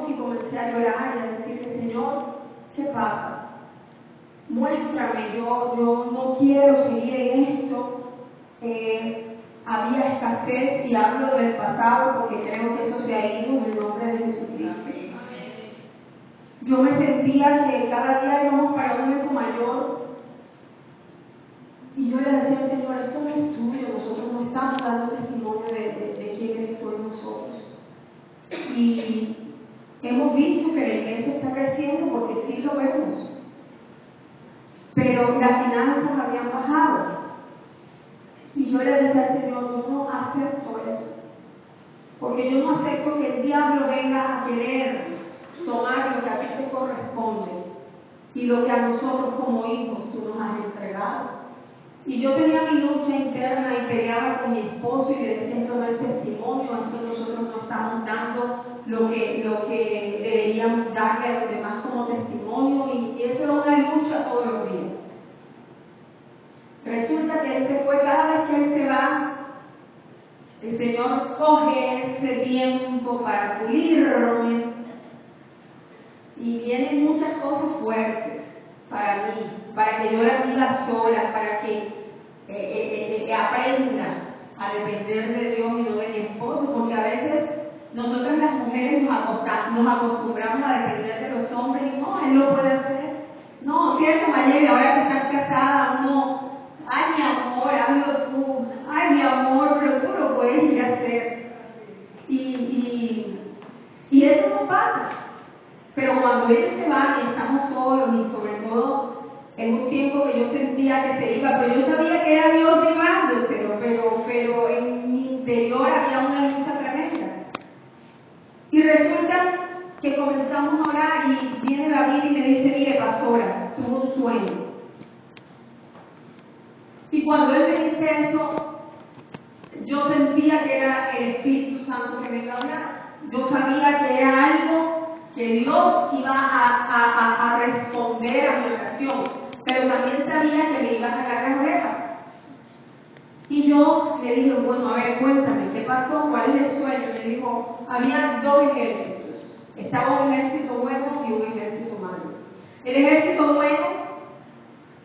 Dios y comencé a llorar y a decirle, Señor, ¿qué pasa? Muéstrame, yo no quiero seguir en esto. Había escasez y hablo del pasado porque creo que eso se ha ido en el nombre de Jesucristo. Yo me sentía que cada día íbamos para un hijo mayor y yo le decía al Señor, esto no es tuyo, nosotros no estamos dando testimonio de quién eres tú en nosotros. Y hemos visto que la iglesia está creciendo porque sí lo vemos, pero las finanzas habían bajado. Y yo le decía al Señor, yo no acepto eso, porque yo no acepto que el diablo venga a querer tomar lo que a ti te corresponde y lo que a nosotros como hijos tú nos has entregado. Y yo tenía mi lucha interna y peleaba con mi esposo y le decía, esto no es testimonio, esto nosotros no estamos dando lo que deberíamos darle a los demás como testimonio, y eso era una lucha todos los días. Resulta que él se fue, cada vez que él se va, el Señor coge ese tiempo para pulirme y vienen muchas cosas fuertes para mí, para que yo las viva sola, para que aprenda a depender de Dios y no de mi esposo, porque a veces nosotras las mujeres nos acostumbramos a depender de los hombres y no, él lo puede hacer. No, cierto, Mayeli, ahora que estás casada, uno, ay mi amor, hazlo tú, ay mi amor, pero tú lo puedes ir a hacer. Y eso no pasa. Pero cuando ellos se van y estamos solos, y sobre todo en un tiempo que yo sentía que se iba, pero yo sabía que era Dios llevándoselo, pero en mi interior había una lucha tremenda. Y resulta que comenzamos a orar y viene David y me dice, mire pastora, tuve un sueño. Y cuando él me dice eso, yo sentía que era el Espíritu Santo que me iba a hablar. Yo sabía que era algo que Dios iba a responder a mi oración, pero también sabía que me iba a sacar las orejas. Y yo le dije, bueno, a ver, cuéntame, ¿qué pasó? ¿Cuál es el sueño? Me dijo, había dos ejércitos. Estaba un ejército bueno y un ejército malo. El ejército bueno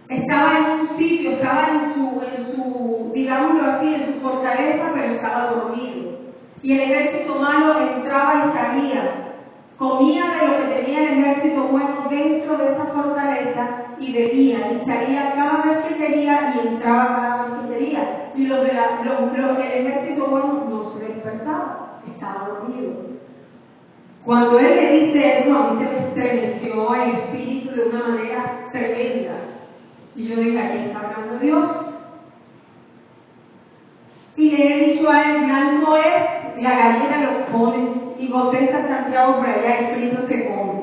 estaba en un sitio, estaba en su, digámoslo así, en su fortaleza, pero estaba dormido. Y el ejército malo entraba y salía, comía de lo que tenía el ejército bueno dentro de esa fortaleza y bebía, y salía cada vez que quería y entraba cada vez que quería. Y los del ejército bueno no se despertaba, estaba dormido. Cuando él me dice eso, a mí se me estremeció el espíritu de una manera tremenda. Y yo dije, aquí está hablando Dios. Y le he dicho a él, blanco es, la gallina lo pone, y contesta Santiago por allá, el frito se come.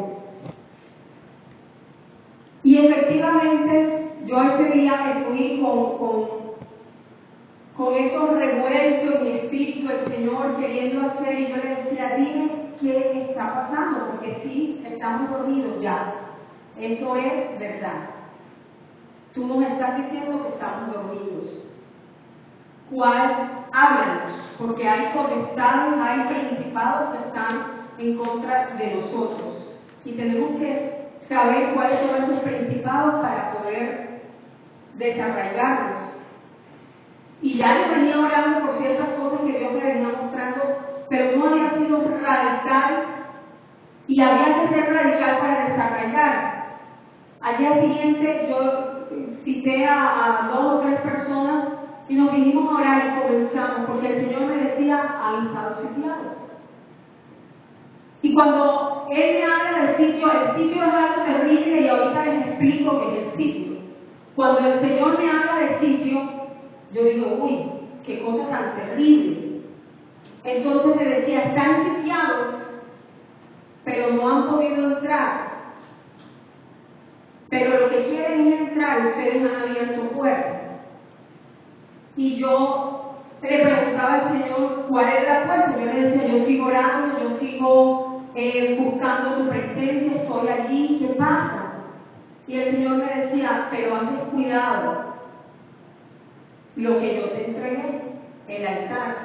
Y efectivamente, yo ese día me fui con esos revueltos en mi espíritu, el Señor queriendo hacer, y yo le decía, dime qué está pasando, porque sí, estamos dormidos ya. Eso es verdad. Tú nos estás diciendo que estamos dormidos. ¿Cuál? Háblanos, porque hay potestades, hay principados que están en contra de nosotros. Y tenemos que saber cuáles son esos principados para poder desarraigarnos. Y ya yo venía orando por ciertas cosas que Dios me venía mostrando, pero no había sido radical, y había que ser radical para desarraigar. Al día siguiente yo cité a 2 o 3 personas y nos vinimos a orar y comenzamos, porque el Señor me decía, han estado sitiados. Y cuando Él me habla del sitio, el sitio es algo terrible, y ahorita les explico qué es el sitio. Cuando el Señor me habla del sitio, yo digo, uy, qué cosa tan terrible. Entonces me decía, están sitiados, pero no han podido entrar. Pero lo que quieren es entrar, ustedes han abierto puertas. Y yo le preguntaba al Señor cuál era la puerta. Yo le decía, yo sigo orando, yo sigo buscando tu presencia, estoy allí, ¿qué pasa? Y el Señor me decía, pero has descuidado lo que yo te entregué, el altar.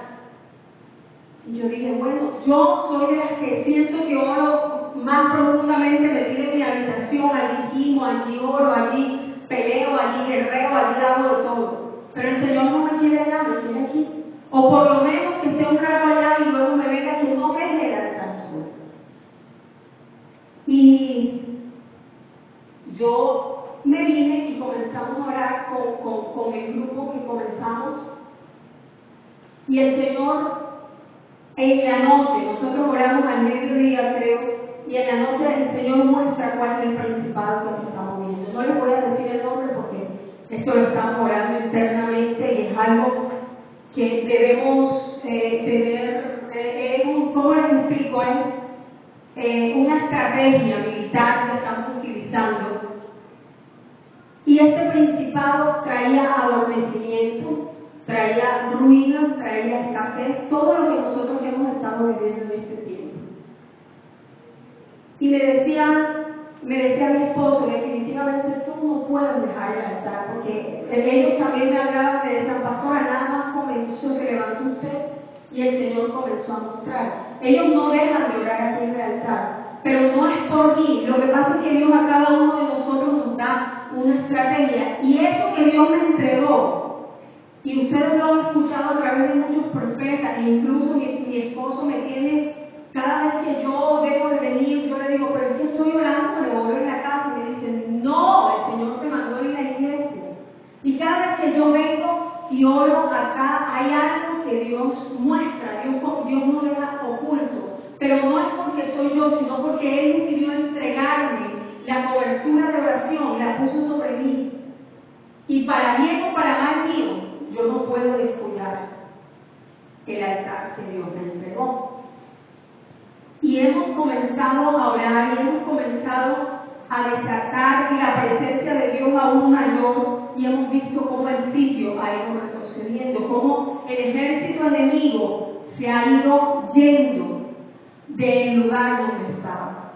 Y yo dije, bueno, yo soy de las que siento que oro evangelismo, allí oro, allí peleo, allí guerreo, allí hago de todo. Pero el Señor no me quiere allá, me quiere aquí. O por lo menos que esté un rato allá y luego me venga que no deje el altar solo. Y yo me vine y comenzamos a orar con el grupo que comenzamos. Y el Señor, en la noche, nosotros oramos al mediodía, creo, y en la noche el Señor muestra cuál es el principado que se está moviendo. No les voy a decir el nombre porque esto lo estamos orando internamente y es algo que debemos tener, ¿cómo les explico? Es una estrategia militar que estamos utilizando. Y este principado traía adormecimiento, traía ruinas, traía escasez, todo lo que nosotros hemos estado viviendo en este tiempo. Y me decía mi esposo, definitivamente tú no puedes dejar el altar, porque ellos también me hablaban de esa pastora, nada más comenzó, se levantó usted y el Señor comenzó a mostrar. Ellos no dejan de orar aquí en el altar, pero no es por mí. Lo que pasa es que Dios a cada uno de nosotros nos da una estrategia, y eso que Dios me entregó, y ustedes lo han escuchado a través de muchos profetas, e incluso mi esposo me tiene, cada vez que yo dejo de venir, yo le digo, pero es que estoy orando, pero oro en la casa, y me dicen, no, el Señor te mandó en la iglesia. Y cada vez que yo vengo y oro acá, hay algo que Dios muestra, Dios no deja oculto, pero no es porque soy yo, sino porque Él decidió entregarme la cobertura de oración, la puso sobre mí. Y para bien o para mal mío, yo no puedo descuidar el altar que Dios me entregó. Y hemos comenzado a orar y hemos comenzado a desatar la presencia de Dios aún mayor, y hemos visto cómo el sitio ha ido retrocediendo, cómo el ejército enemigo se ha ido yendo del lugar donde estaba.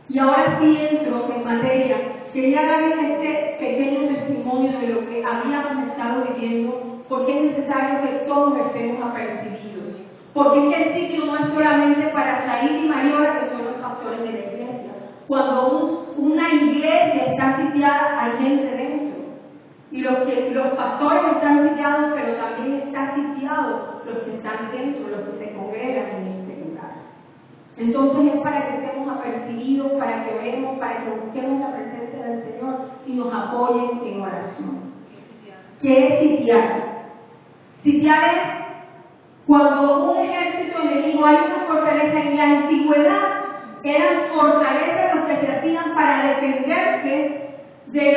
Y ahora sí entro en materia. Quería darles este pequeño testimonio de lo que habíamos estado viviendo, porque es necesario que todos estemos apercibidos. Porque es que el sitio no es solamente para Said y Mariora, que son los pastores de la iglesia. Cuando una iglesia está sitiada, hay gente dentro. Y los pastores están sitiados, pero también está sitiado los que están dentro, los que se congregan en este lugar. Entonces es para que estemos apercibidos, para que oremos, para que busquemos la presencia del Señor y nos apoyen en oración. ¿Qué es sitiar? Sitiar es cuando un ejército enemigo, hay una fortaleza. En la antigüedad eran fortalezas los que se hacían para defenderse del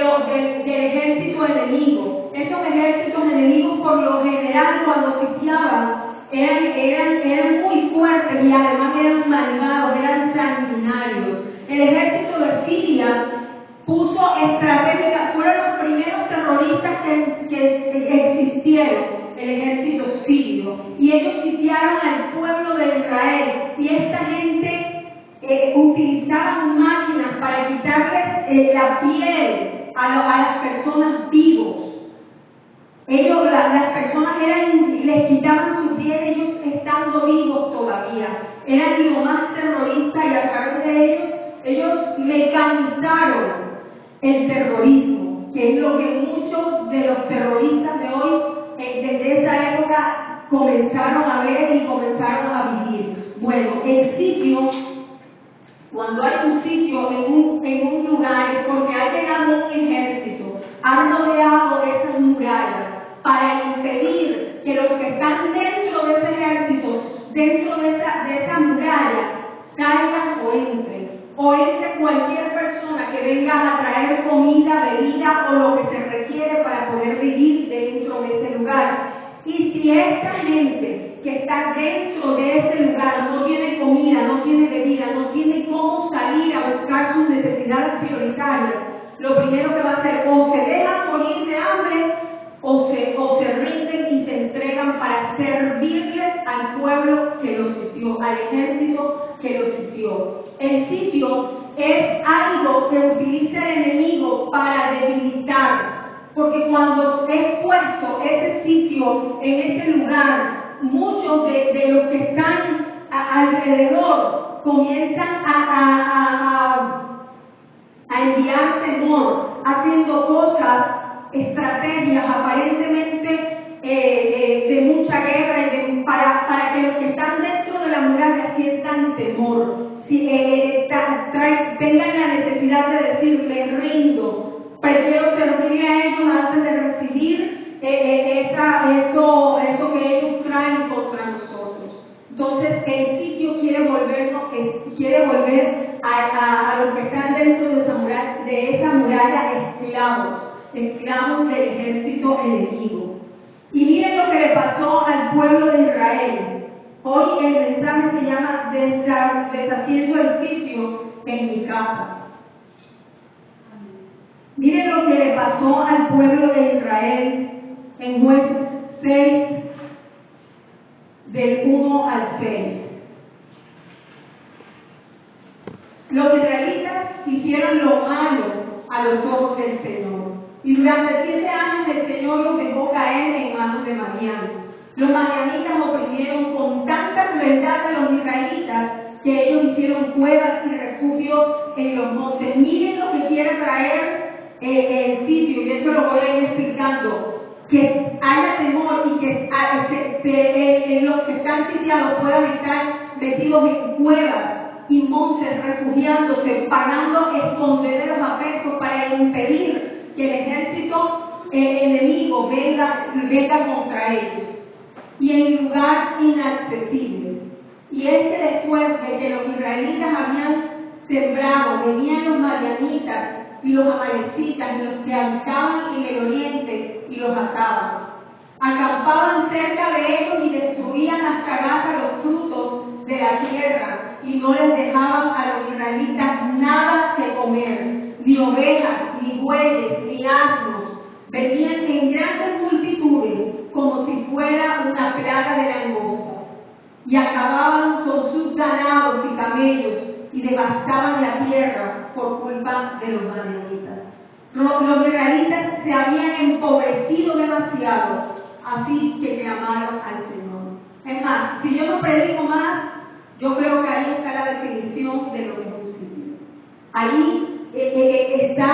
ejército enemigo. Esos ejércitos enemigos, por lo general, cuando sitiaban, eran muy fuertes y además eran malvados, eran sanguinarios. El ejército de Siria puso estrategias, fueron los primeros terroristas que existieron, el ejército sirio, y ellos sitiaron al pueblo de Israel, y esta gente utilizaban máquinas para quitarles la piel a las personas vivos. Las personas les quitaban su piel, ellos estando vivos todavía. Eran lo más terroristas, y a través de ellos mecanizaron el terrorismo, que es lo que muchos de los terroristas de hoy, desde esa época, comenzaron a ver y comenzaron a vivir. Bueno, el sitio, cuando hay un sitio en un lugar, es porque ha llegado un ejército, ha rodeado esas murallas para impedir que los que están dentro de ese ejército, dentro de esa muralla, salgan o entre cualquier persona que venga a traer comida, bebida o lo que se requiere para poder vivir dentro de ese lugar. Y si esta gente que está dentro de ese lugar no tiene comida, no tiene bebida, no tiene cómo salir a buscar sus necesidades prioritarias, lo primero que va a hacer, o se dejan morir de hambre, o se rinden y se entregan para servirles al pueblo que los sitió, al ejército que los sitió. El sitio es algo que utiliza el enemigo para debilitar, porque cuando es puesto ese sitio en ese lugar, muchos de los que están alrededor comienzan a enviar crear temor, haciendo cosas, estrategias aparentemente de mucha guerra y para que los que están dentro de la muralla sientan temor, tengan la necesidad de decir, me rindo, prefiero servirle a ellos antes de recibir eso que ellos traen contra nosotros. Entonces el sitio quiere volver a los que están dentro de esa muralla esclavos del ejército enemigo. Y miren lo que le pasó al pueblo de Israel. Hoy el mensaje se llama deshaciendo el sitio en mi casa. Miren lo que le pasó al pueblo de Israel en Jueces 6, del 1 al 6. Los israelitas hicieron lo malo a los ojos del Señor. Y durante 7 años el Señor los dejó caer en manos de Madián. Los madianitas oprimieron con tanta crueldad a los israelitas que ellos hicieron cuevas y refugios en los montes. Miren lo que quiere traer el sitio, y eso lo voy a ir explicando. Que haya temor y que los que están sitiados puedan estar metidos en cuevas y montes, refugiándose, pagando escondederos a pesos para impedir que el ejército enemigo venga contra ellos. Y en lugar inaccesible. Y es que después de que los israelitas habían sembrado, venían los madianitas y los amalecitas y los que habitaban en el oriente y los ataban. Acampaban cerca de ellos y destruían hasta gasa los frutos de la tierra y no les dejaban a los israelitas nada que comer, ni ovejas, ni bueyes, ni asnos. Venían en grandes multitudes como si fuera una plaga de langostas y acababan con sus ganados y camellos y devastaban la tierra por culpa de los madianitas. Los israelitas se habían empobrecido demasiado, así que clamaron al Señor. Es más, si yo no predico más, yo creo que ahí está la definición de lo que es un sitio. Ahí está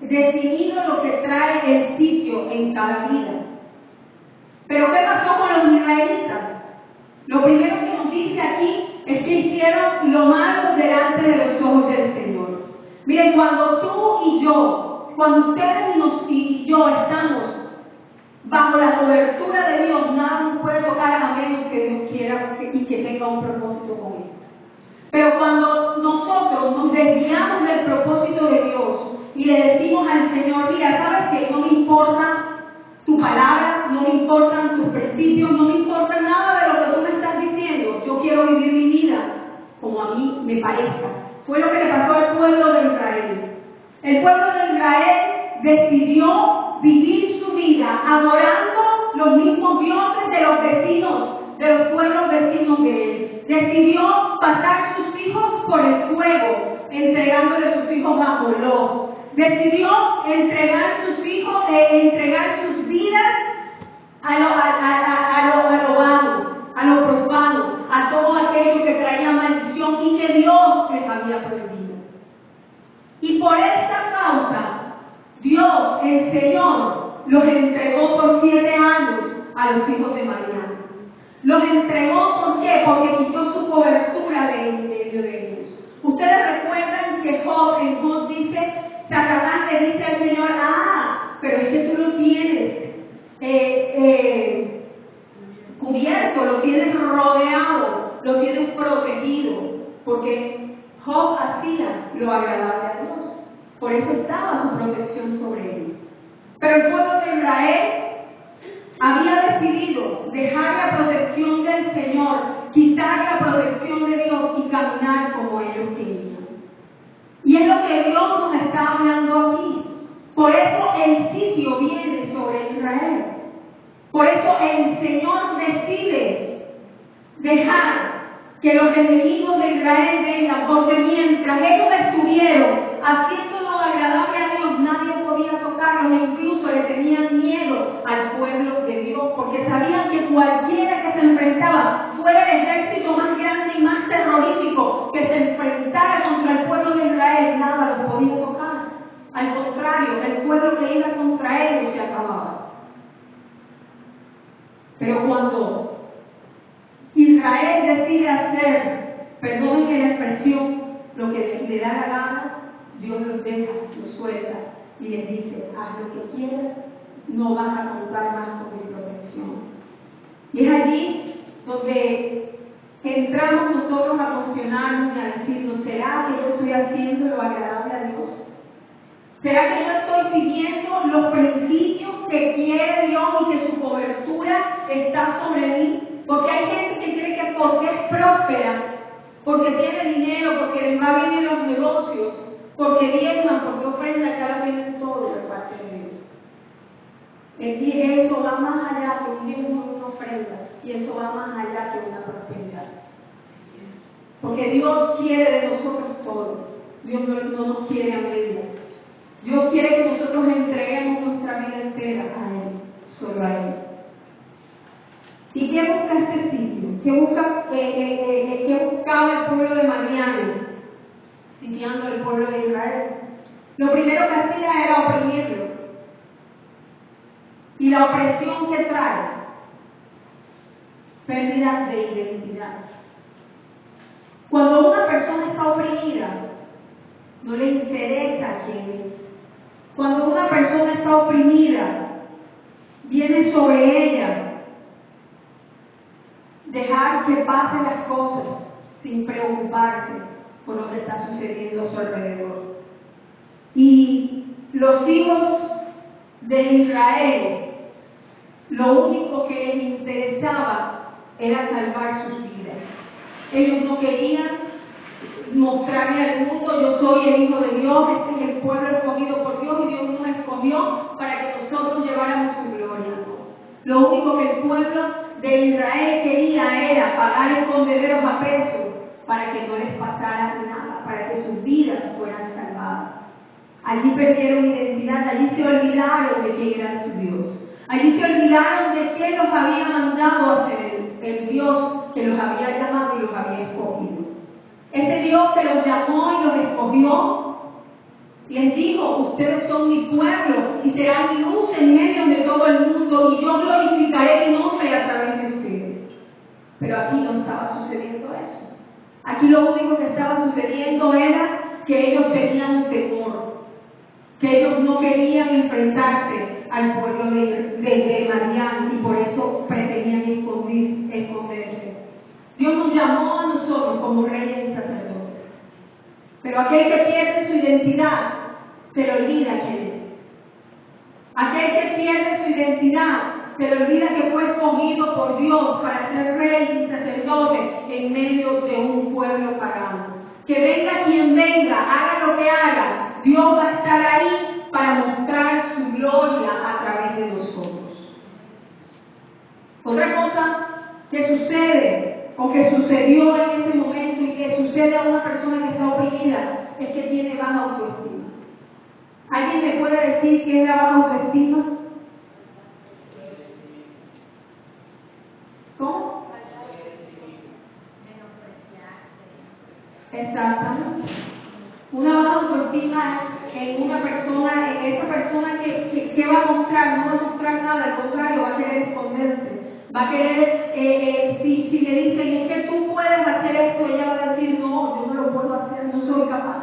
definido lo que trae el sitio en cada vida. Pero ¿qué pasó con los israelitas? Lo primero que nos dice aquí es que hicieron lo malo delante de los ojos del Señor. Miren, cuando tú y yo, cuando ustedes y yo estamos bajo la cobertura de Dios, nada nos puede tocar a menos que Dios quiera y que tenga un propósito con esto. Pero cuando nosotros nos desviamos del propósito de Dios y le decimos al Señor, mira, ¿sabes qué? No me importa tu palabra, no me importan tus principios, no me importa nada de lo que tú me estás diciendo. Yo quiero vivir mi vida como a mí me parezca. Fue lo que le pasó al pueblo de Israel. El pueblo de Israel decidió vivir su vida adorando los mismos dioses de los vecinos, de los pueblos vecinos de él. Decidió pasar sus hijos por el fuego, entregándole sus hijos a Moloch. Decidió entregar sus hijos, entregar sus vidas a lo vano, a lo profano, a todo aquello que traía maldición y que Dios les había prohibido. Y por esta causa, Dios, el Señor, los entregó por 7 años a los hijos de Madián. Los entregó, ¿por qué? Porque quitó su cobertura de en medio de ellos. Ustedes recuerdan que en Job dice, Satanás le dice al Señor, pero es que tú lo tienes cubierto, lo tienes rodeado, lo tienes protegido, porque Job hacía lo agradable a Dios. Por eso estaba su protección sobre él. Pero el pueblo de Israel había decidido dejar la protección del Señor, quitar la protección de Dios y caminar como ellos querían. Y es lo que Dios nos está hablando aquí. Por eso el sitio viene sobre Israel. Por eso el Señor decide dejar que los enemigos de Israel vengan, porque mientras ellos estuvieron haciendo lo agradable a Dios, nadie podía tocarlos, e incluso le tenían miedo al pueblo de Dios, porque sabían que cualquiera que se enfrentaba, fuera el ejército más grande y más terrorífico que se enfrentara contra el pueblo de Israel, nada los podía tocar. Pero cuando Israel decide hacer, perdónenme la expresión, lo que le da la gana, Dios los deja, los suelta y les dice: haz lo que quieras, no vas a contar más con mi protección. Y es allí donde entramos nosotros a cuestionarnos y a decirnos: ¿será que yo estoy haciendo lo agradable a Dios? ¿Será que yo estoy siguiendo los principios que quiere Dios y que su cobertura está sobre mí? Porque hay gente que cree que porque es próspera, porque tiene dinero, porque les va bien en los negocios, porque diezman, porque ofrendan, que ahora tienen todo de parte de Dios. Y eso va más allá que un diezmo y una ofrenda, y eso va más allá que una prosperidad. Porque Dios quiere de nosotros todo. Dios no nos quiere a medias. Dios quiere que nosotros entreguemos nuestra vida entera a Él, solo a Él. ¿Y qué busca este sitio? ¿Qué buscaba el pueblo de Madián, sitiando el pueblo de Israel? Lo primero que hacía era oprimirlo. Y la opresión que trae, pérdida de identidad. Cuando una persona está oprimida, no le interesa quién es. Cuando una persona está oprimida, viene sobre ella dejar que pasen las cosas sin preocuparse por lo que está sucediendo a su alrededor. Y los hijos de Israel, lo único que les interesaba era salvar sus vidas. Ellos no querían mostrarle al mundo: yo soy el Hijo de Dios, este es el pueblo escogido por Dios y Dios nos escogió para que nosotros lleváramos su gloria. Lo único que el pueblo de Israel quería era pagar escondederos a pesos para que no les pasara nada, para que sus vidas fueran salvadas. Allí perdieron identidad, allí se olvidaron de quién era su Dios. Allí se olvidaron de quién los había mandado a ser el Dios que los había llamado y los había escogido. Ese Dios que los llamó y los escogió, les dijo: ustedes son mi pueblo y serán luz en medio de todo el mundo y yo glorificaré mi nombre a través de ustedes. Pero aquí no estaba sucediendo eso. Aquí lo único que estaba sucediendo era que ellos tenían temor, que ellos no querían enfrentarse al pueblo de Madián y por eso preferían esconderse. Dios nos llamó a nosotros como reyes y sacerdotes, pero aquel que pierde su identidad se le olvida quién es. Aquel que pierde su identidad se le olvida que fue escogido por Dios para ser rey y sacerdote en medio de un pueblo pagano. Que venga quien venga, haga lo que haga, Dios va a estar ahí para mostrar su gloria a través de nosotros. Otra cosa que sucede o que sucedió en ese momento y que sucede a una persona que está oprimida es que tiene baja autoestima. ¿Alguien me puede decir qué es la baja autoestima? ¿Cómo? Exactamente. Una baja autoestima en una persona, en esa persona que va a mostrar, no va a mostrar nada, al contrario, va a querer esconderse. Va a querer, si le dicen: es que tú puedes hacer esto, ella va a decir: no, yo no lo puedo hacer, no soy capaz.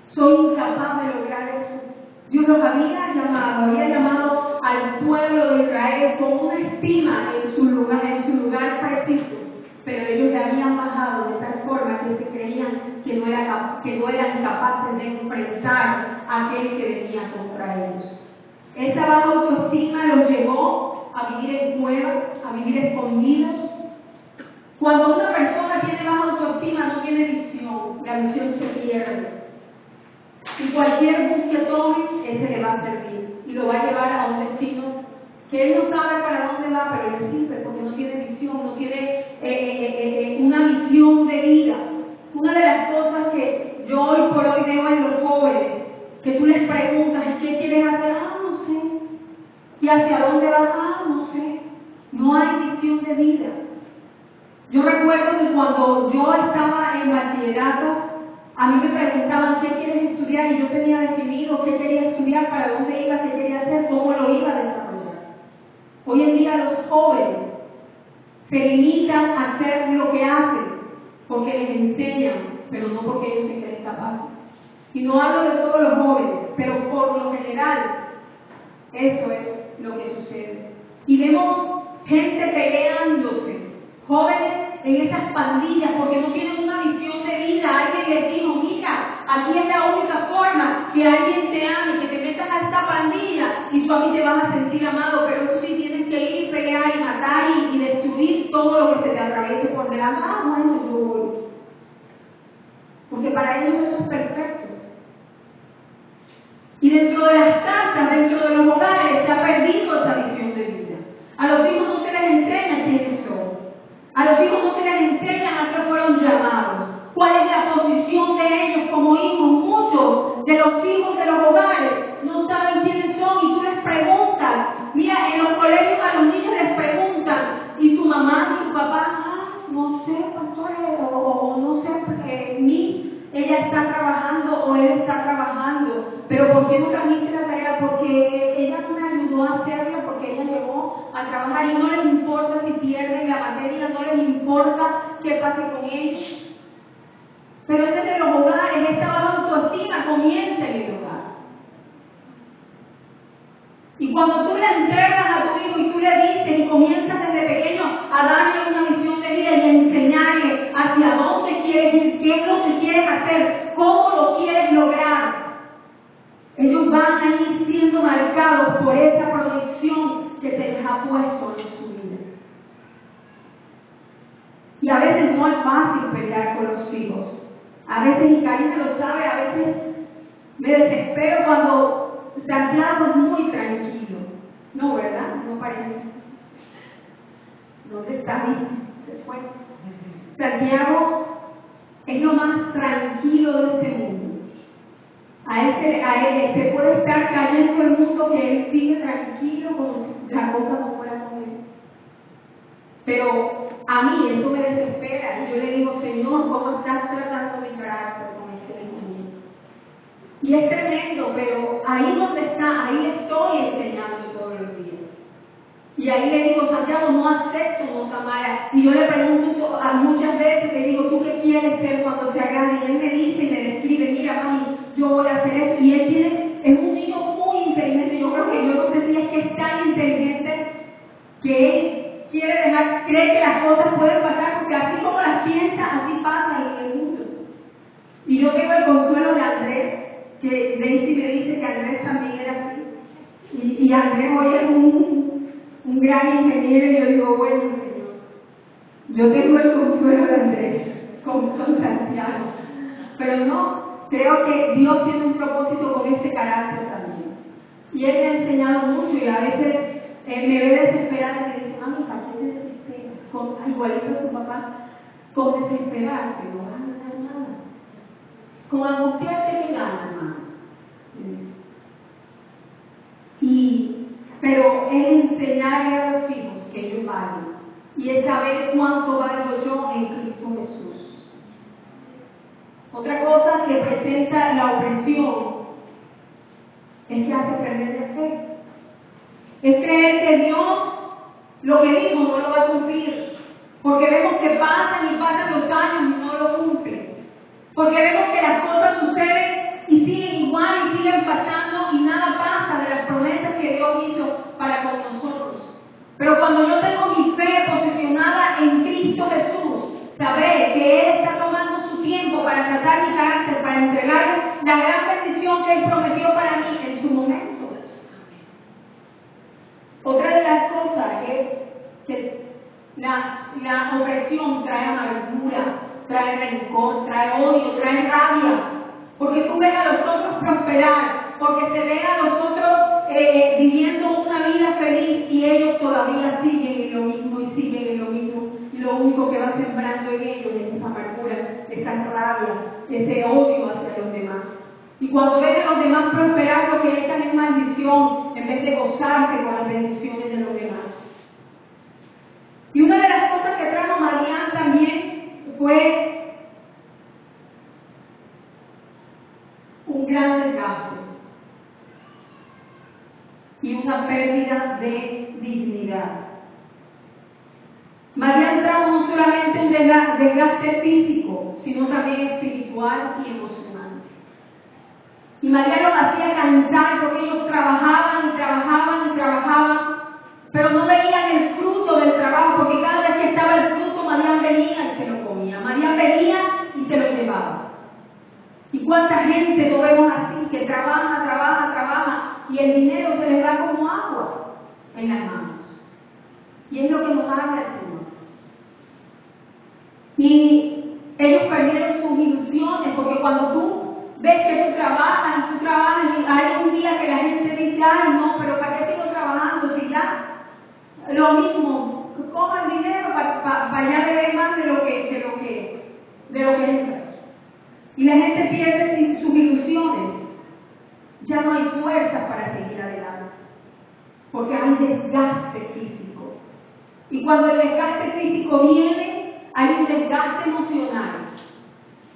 Soy incapaz de lograr eso. Dios los había llamado al pueblo de Israel con una estima en su lugar preciso, pero ellos le habían bajado de tal forma que se creían que no eran capaces de enfrentar a aquel que venía contra ellos. Esa baja autoestima los llevó a vivir en cuevas, a vivir escondidos. Cuando una persona tiene baja autoestima, no tiene visión, la visión se pierde. Y cualquier bus que tome, ese le va a servir y lo va a llevar a un destino que él no sabe para dónde va, pero le sirve porque no tiene visión, no tiene una visión de vida. Una de las cosas que yo hoy por hoy veo en los jóvenes, que tú les preguntas: ¿qué quieres hacer? No sé. ¿Y hacia dónde vas? No sé. No hay visión de vida. Yo recuerdo que cuando yo estaba en bachillerato, a mí me preguntaban: ¿qué quieres estudiar? Y yo tenía definido qué quería estudiar, para dónde iba, qué quería hacer, cómo lo iba a desarrollar. Hoy en día los jóvenes se limitan a hacer lo que hacen porque les enseñan, pero no porque ellos se creen capaces. Y no hablo de todos los jóvenes, pero por lo general, eso es lo que sucede. Y vemos gente peleándose, jóvenes en esas pandillas, porque no tienen una visión de vida. Alguien les dijo, mira, aquí es la única forma que alguien te ame, que te metas a esta pandilla y tú a mí te vas a sentir amado, pero eso sí, tienes que ir y pelear y matar y destruir todo lo que se te atraviese por delante. Ah, bueno, yo voy. Porque para ellos eso es perfecto. Y dentro de las casas, dentro de los hogares, se ha perdido esa visión de vida. A los hijos no se les enseña quiénes son. A los hijos no se les enseña a qué fueron llamados. ¿Cuál es la posición de ellos como hijos? Muchos de los hijos de los hogares no saben quiénes son y tú les preguntas. Mira, en los colegios a los niños les preguntan, ¿y tu mamá y tu papá? Ah, no sé, pastor, o no sé, ella está trabajando o él está trabajando. ¿Pero por qué no trajiste la tarea? Porque ella no me ayudó a hacerla, porque ella llegó a trabajar y no les importa si pierden la materia, no les importa qué pase con ellos. Pero es desde los hogares, esta baja autoestima comienza en el hogar. Y cuando tú le entregas a tu hijo y tú le dices y comienzas desde pequeño a darle una visión de vida y a enseñarle hacia dónde quieres ir, qué es lo que quieres hacer, cómo lo quieres lograr, ellos van a ir siendo marcados por esa proyección que se les ha puesto en su vida. Y a veces no es fácil pelear con los hijos. A veces, y Karina lo sabe, a veces me desespero cuando Santiago es muy tranquilo. No, ¿verdad? No parece. ¿Dónde está? Se fue. Santiago es lo más tranquilo de este mundo. A él se puede estar cayendo el mundo que él sigue tranquilo como si la cosa no fuera con él. Pero a mí eso me desespera y yo le digo, Señor, ¿cómo estás tratando mi carácter con este hijo mío? Y es tremendo, pero ahí donde está, ahí le estoy enseñando todos los días. Y ahí le digo, Santiago, no acepto nota mala. Y yo le pregunto a muchas veces, le digo, ¿tú qué quieres ser cuando sea grande? Y él me dice y me describe, mira, mami, yo voy a hacer eso. Y él es un niño muy inteligente. Yo creo que yo no sé si es que es tan inteligente que él cree que las cosas pueden pasar, porque así como las piensa, así pasa en el mundo. Y yo tengo el consuelo de Andrés, que Daisy me dice que Andrés también era así. Y Andrés hoy es un gran ingeniero, y yo digo, bueno, Señor, yo tengo el consuelo de Andrés con Santiago. Pero no, creo que Dios tiene un propósito con este carácter también. Y él me ha enseñado mucho, y a veces me ve desesperada y me dice, mami, ¿para qué te desesperas? Igualito a su papá, con desesperarte, no vas a ganar nada. Con angustiarte, ¿qué ganas, hermano? Pero es enseñarle a los hijos que ellos valen, y es saber cuánto valgo yo en Cristo Jesús. Otra cosa que presenta la opresión es que hace perder la fe. Es creer que Dios lo que dijo no lo va a cumplir, porque vemos que pasan y pasan los años y no lo cumple, porque vemos que las cosas suceden y siguen igual y siguen pasando y nada pasa de las promesas que Dios hizo para con nosotros. Pero cuando yo tengo mi fe posicionada en Cristo Jesús, sabré que Él está tomando su tiempo para tratar mi carácter, para entregarme la gran bendición que Él prometió para mí en su momento. Otra de las cosas es que la opresión trae amargura, trae rencor, trae odio, trae rabia, porque tú ves a los otros prosperar, porque se ven a los otros viviendo una vida feliz y ellos todavía siguen en lo mismo y siguen en lo mismo, y lo único que va sembrando en ellos es esa amargura, esa rabia, ese odio hacia los demás. Y cuando ven a los demás prosperar, lo que echan es maldición en vez de gozarse con las bendiciones de los demás. Y una de las cosas que trajo Marián también fue un gran desgaste y una pérdida de dignidad. Marián trajo no solamente un desgaste físico, sino también espiritual y emocional. Y Marián los hacía cansar porque ellos trabajaban y trabajaban y trabajaban, pero no veían el fruto del trabajo, porque cada vez que estaba el fruto, Marián venía y se lo comía. Marián venía y se lo llevaba. ¿Y cuánta gente lo vemos así, que trabaja, trabaja, trabaja, y el dinero se les va como agua en las manos? Y es lo que nos habla el Señor. Y ellos perdieron sus ilusiones, porque cuando tú ves que tú trabajas y hay un día que la gente dice, ay no, pero ¿para qué sigo trabajando si ya lo mismo, coja el dinero para ya beber más de lo que entra? Y la gente pierde sus ilusiones, ya no hay fuerzas para seguir adelante, porque hay desgaste físico. Y cuando el desgaste físico viene, hay un desgaste emocional.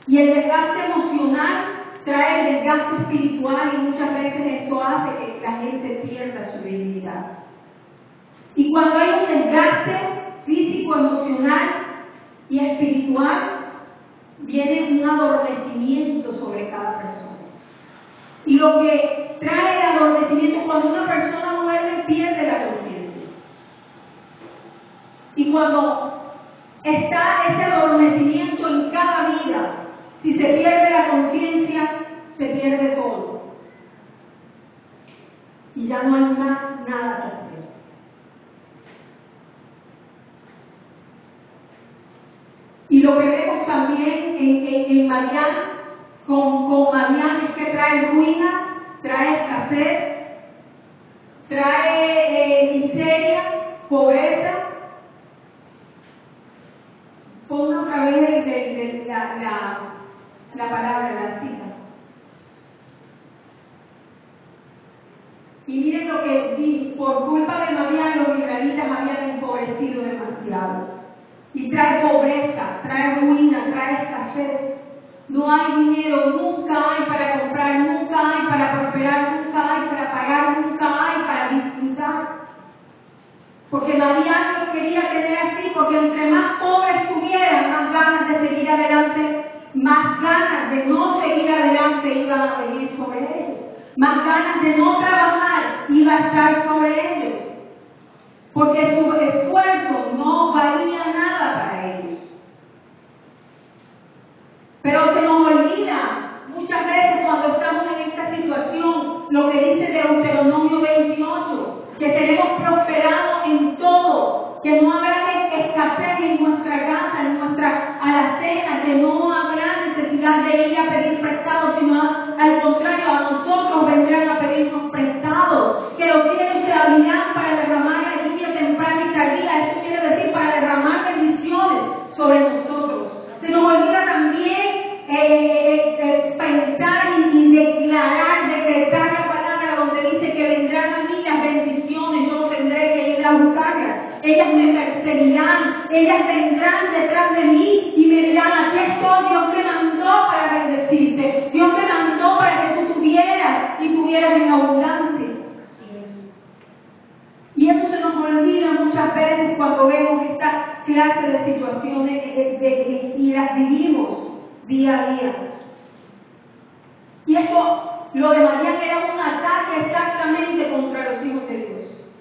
Y el desgaste emocional trae el desgaste espiritual, y muchas veces esto hace que la gente pierda su dignidad. Y cuando hay un desgaste físico, emocional y espiritual, viene un adormecimiento sobre cada persona. Y lo que trae el adormecimiento, cuando una persona duerme, pierde la conciencia. Y cuando está ese adormecimiento en cada vida, si se pierde la conciencia, se pierde todo. Y ya no hay más nada que hacer. Y lo que vemos también en Marián, con Marián, es que trae ruina, trae escasez, trae miseria, pobreza. Ponga otra vez la palabra, la cita. Y miren lo que dice: por culpa de Marián los israelitas habían empobrecido demasiado. Y trae pobreza, trae ruina, trae escasez. No hay dinero, nunca hay para comprar, nunca hay para prosperar, nunca hay para pagar, nunca hay para disfrutar. Porque Marián lo quería tener así, porque entre más pobres tuvieran, más ganas de seguir adelante, más ganas de no seguir adelante iban a venir sobre ellos. Más ganas de no trabajar iba a estar sobre ellos. Porque su esfuerzo no valía nada para ellos. Pero se nos olvida muchas veces cuando estamos en esta situación lo que dice Deuteronomio 28, que seremos prosperados en todo, que no habrá escasez en nuestra casa, en nuestra alacena, que no habrá necesidad de ir a pedir prestado, sino al contrario, a nosotros vendrán a pedirnos prestados, que los cielos se abrirán para derramar la lluvia temprana y tardía. Esto quiere decir para derramar bendiciones sobre nosotros. Se nos olvida también pensar y decretar la palabra donde dice que vendrán a mí las bendiciones, yo no tendré que ir a buscarlas. Ellas me perseguirán, ellas vendrán detrás de mí y me dirán: aquí estoy, Dios me mandó para bendecirte, Dios me mandó para que tú tuvieras y tuvieras en abundancia. Y eso se nos olvida muchas veces cuando vemos esta clase de situaciones y las vivimos día a día. Y esto, lo de Marián, era un ataque exactamente contra los hijos de Dios.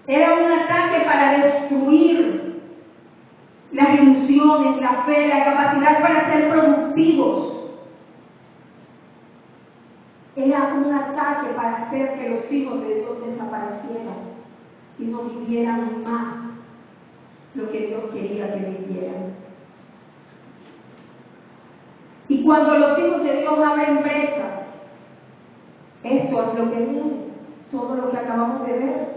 Era un ataque para destruir las ilusiones, la fe, la capacidad para ser productivos. Era un ataque para hacer que los hijos de Dios desaparecieran y no vivieran más lo que Dios quería que vivieran. Y cuando los hijos de Dios abren brechas, esto es lo que viene, todo lo que acabamos de ver.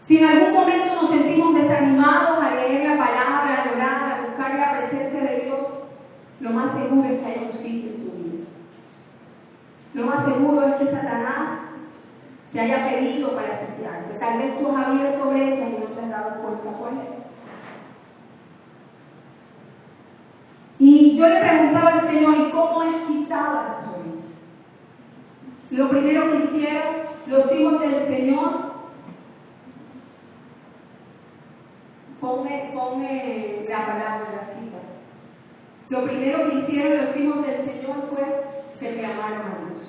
Si en algún momento nos sentimos desanimados a leer la palabra, a orar, a buscar la presencia de Dios, lo más seguro es que haya un sitio en tu vida. Lo más seguro es que Satanás te haya pedido para sitiarte. Tal vez tú has abierto brechas y no te has dado cuenta cuál es. Y yo le preguntaba al Señor: ¿y cómo es quitada esta brecha? Lo primero que hicieron los hijos del Señor pone la palabra, la cita. Lo primero que hicieron los hijos del Señor fue que clamaron a Dios.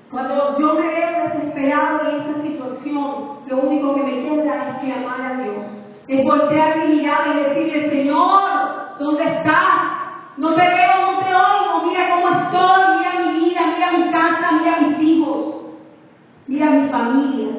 Cuando yo me veo desesperado en esta situación, lo único que me queda es clamar a Dios. Es voltear mi mirada y decirle, Señor, ¿dónde estás? No te veo, no te oigo, mira cómo estoy, mira mi vida, mira mi casa, mira mis hijos, mira mi familia.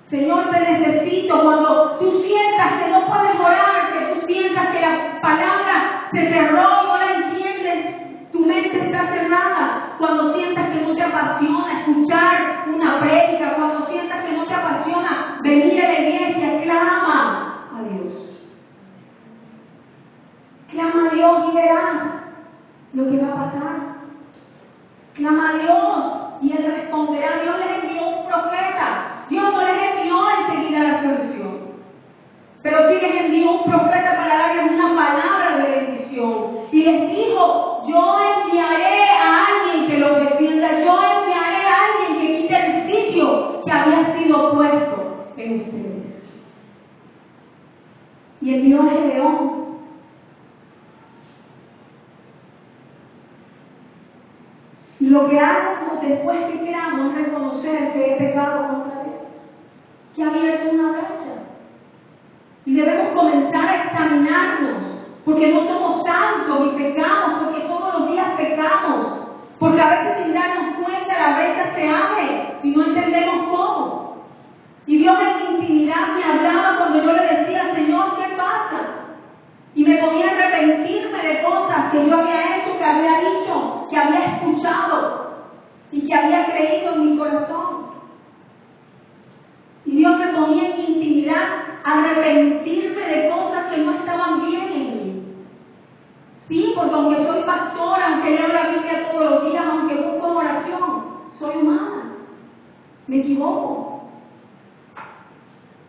Señor, te necesito. Cuando tú sientas que no puedes orar, que tú sientas que la palabra se cerró y no la entiendes, tu mente está cerrada. Cuando sientas que no te apasiona escuchar una prédica, cuando sientas que no te apasiona venir a la iglesia, clama a Dios. Clama a Dios y verás lo que va a pasar. Clama a Dios y Él responderá. Dios les envió un profeta. Dios no les envió enseguida la solución, pero sí les envió un profeta para darles una palabra de bendición. Y les dijo, yo enviaré a alguien que los defienda, yo enviaré a alguien que quite el sitio que había sido puesto en ustedes. Y envió a Gedeón. Y lo que hagamos después que queramos es reconocer que he pecado contra Dios, que ha abierto una brecha. Y debemos comenzar a examinarnos, porque no somos santos y pecamos, porque todos los días pecamos, porque a veces sin darnos cuenta la brecha se abre y no entendemos cómo. Y Dios en mi intimidad me hablaba cuando yo le decía, Señor, ¿qué pasa? Y me ponía a arrepentirme de cosas que yo había hecho, que había dicho, que había escuchado y que había creído en mi corazón. Y Dios me ponía en mi intimidad a arrepentirme de cosas que no estaban bien en mí. Sí, porque aunque soy pastora, aunque leo la Biblia todos los días, aunque busco oración, soy humana. Me equivoco.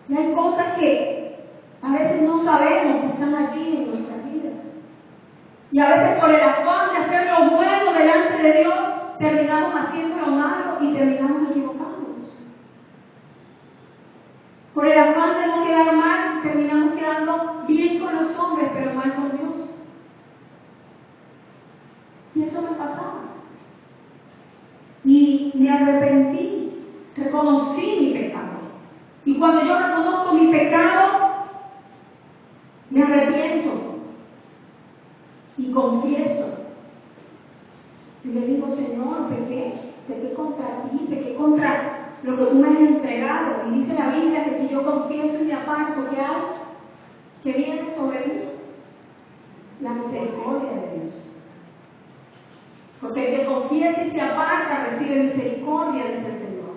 Y hay cosas que a veces no sabemos que están allí en nuestras vidas. Y a veces por el afán de hacer lo bueno delante de Dios, terminamos haciendo lo malo y terminamos equivocándonos. Por el afán de no quedar mal, terminamos quedando bien con los hombres, pero mal con Dios. Y eso me pasaba. Y me arrepentí, reconocí mi pecado. Y cuando yo reconozco mi pecado, me arrepiento y confieso. Y le digo, Señor, pequé contra ti, pequé contra lo que tú me has entregado. Y dice la Biblia que si yo confieso y me aparto, ¿qué hay? ¿Qué viene sobre mí? La misericordia de Dios. Porque el que confiesa y se aparta recibe misericordia, dice el Señor.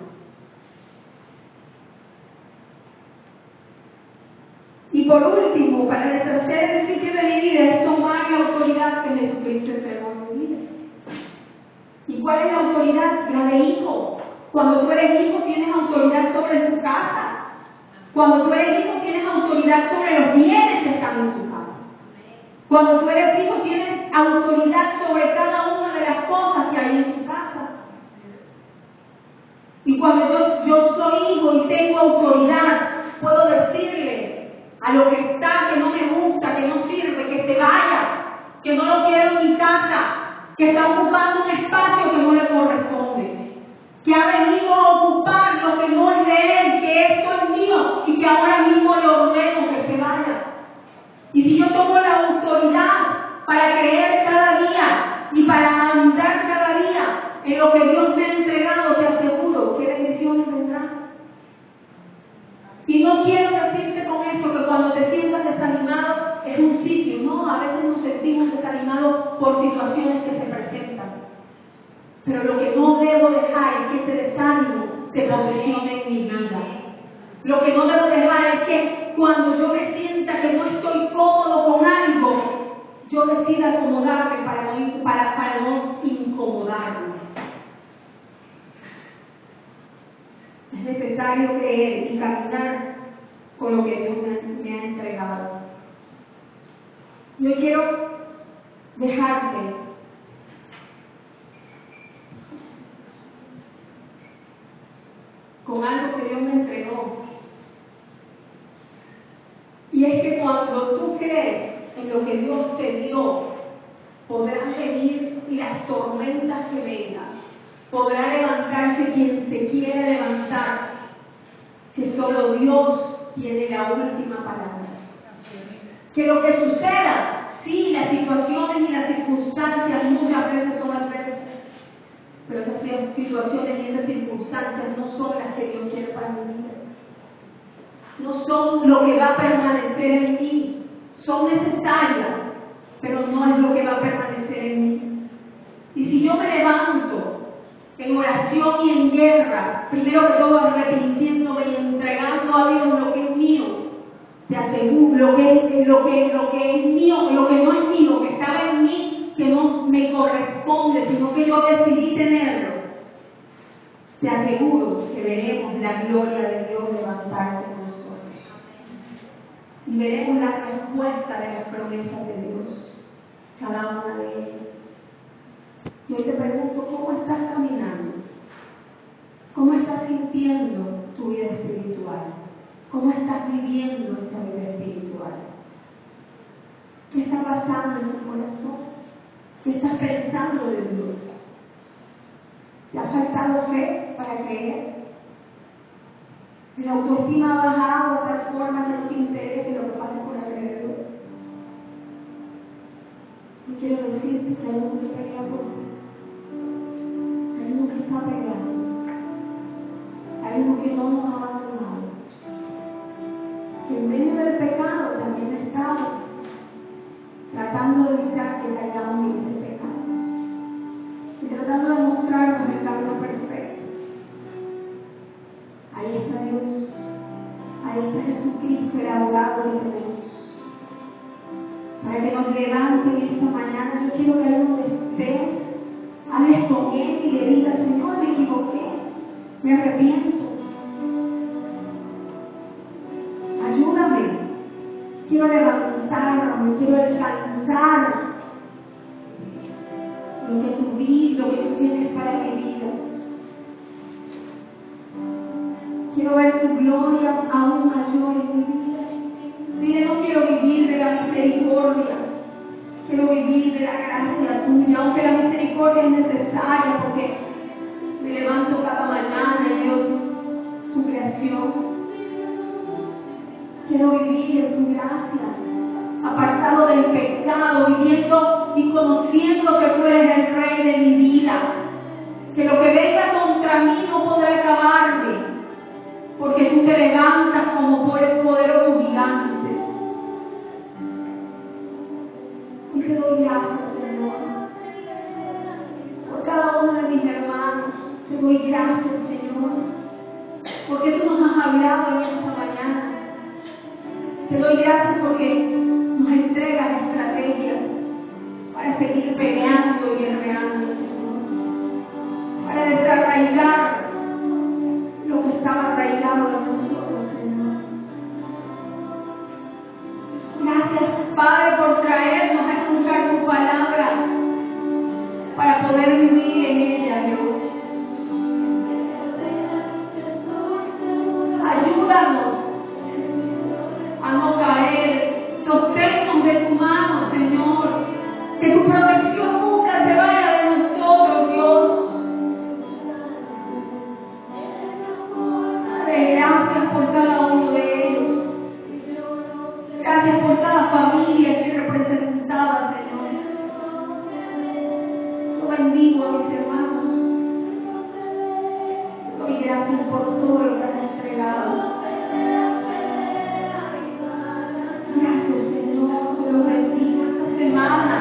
Y por último, para deshacer el principio de mi vida, es tomar la autoridad que Jesucristo entregó en mi vida. ¿Y cuál es la autoridad? La de hijo. Cuando tú eres hijo, tienes autoridad sobre tu casa. Cuando tú eres hijo, tienes autoridad sobre los bienes que están en tu casa. Cuando tú eres hijo, tienes autoridad sobre cada una de las cosas que hay en tu casa. Y cuando yo soy hijo y tengo autoridad, puedo decirle a lo que está, que no me gusta, que no sirve, que se vaya, que no lo quiero en mi casa, que está ocupando un espacio que no le corresponde, que ha venido a ocupar lo que no es de él, que esto es mío y que ahora mismo le ordeno que se vaya. Y si yo tomo la autoridad para creer cada día y para andar cada día en lo que Dios me ha entregado, te aseguro que bendiciones vendrán. Y no quiero decirte con esto que cuando te sientas desanimado es un sitio, no, a veces nos sentimos desanimados por situaciones que se presentan. Pero lo que no debo dejar es que ese desánimo se posicione en mi vida. Lo que no debo dejar es que cuando yo me sienta que no estoy cómodo con algo, yo decida acomodarme para no incomodarme. Es necesario creer y caminar con lo que Dios me ha entregado. Yo quiero dejarte con algo que Dios me entregó crees en lo que Dios te dio, podrán venir las tormentas que vengan. Podrá levantarse quien se quiera levantar, que solo Dios tiene la última palabra. Que lo que suceda, sí, las situaciones y las circunstancias muchas veces son adversas, pero esas situaciones y esas circunstancias no son las que Dios quiere para mi vida. No son lo que va a permanecer en mí. Son necesarias, pero no es lo que va a permanecer en mí. Y si yo me levanto en oración y en guerra, primero que todo arrepintiéndome y entregando a Dios lo que es mío, te aseguro, lo que es mío, lo que no es mío, que estaba en mí, que no me corresponde, sino que yo decidí tenerlo, te aseguro que veremos la gloria de Dios levantarse en nosotros. Y veremos la respuesta de las promesas de Dios, cada una de ellas. Y hoy te pregunto, ¿cómo estás caminando? ¿Cómo estás sintiendo tu vida espiritual? ¿Cómo estás viviendo esa vida espiritual? ¿Qué está pasando en tu corazón? ¿Qué estás pensando de Dios? ¿Te ha faltado fe para creer? ¿La autoestima ha bajado de tal forma que no te interese lo que pasa por alrededor? No quiero decirte que hay uno que pelea por ti. Hay uno que está peleando. Hay uno que no nos ha abandonado. Que en medio del pecado también está tratando de evitar que caigamos en ese pecado. Y tratando de mostrarnos el camino perfecto. Ahí está Dios. Ahí está Jesucristo, el abogado que tenemos. Para que nos levante en esta mañana, yo quiero que ahí donde estés, hables con Él y le digas: Señor, me equivoqué, me arrepiento. Ayúdame. Quiero levantarme, quiero alcanzar lo que tú tienes para mi vida. Quiero ver tu gloria aún mayor en mi vida. Dile: no quiero vivir de la misericordia, quiero vivir de la gracia tuya, aunque la misericordia es necesaria porque me levanto cada mañana y veo tu creación. Quiero vivir en tu gracia, apartado del pecado, viviendo y conociendo que tú eres el Rey de mi vida, que lo que venga contra mí no podrá acabarme, porque tú te levantas como por el poderoso gigante. Y te doy gracias, Señor, por cada uno de mis hermanos. Te doy gracias, Señor, porque tú nos has hablado en esta mañana. Te doy gracias porque nos entregas estrategias para seguir peleando y guerreando, Señor, para desarraigar lo que estaba arraigado de nosotros, Señor. Gracias, Padre, por traernos a escuchar tu palabra para poder vivir en ella, Dios. Ayúdanos a no caer. Sosténnos de tu mano, Señor. Que tu protección nunca se vaya de nosotros, Dios. Padre, gracias por cada uno de ellos. Gracias por cada familia aquí representada, Señor. Yo bendigo a mis hermanos. Doy gracias por todo lo que has entregado. Gracias, Señor, te lo bendigo esta semana.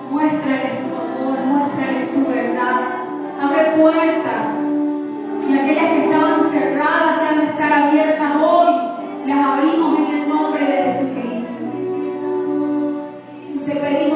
Muéstrales tu amor, muéstrales tu verdad. Abre puertas. Y aquellas que estaban cerradas, que han de estar abiertas hoy, las abrimos en el nombre de Jesucristo. Y te pedimos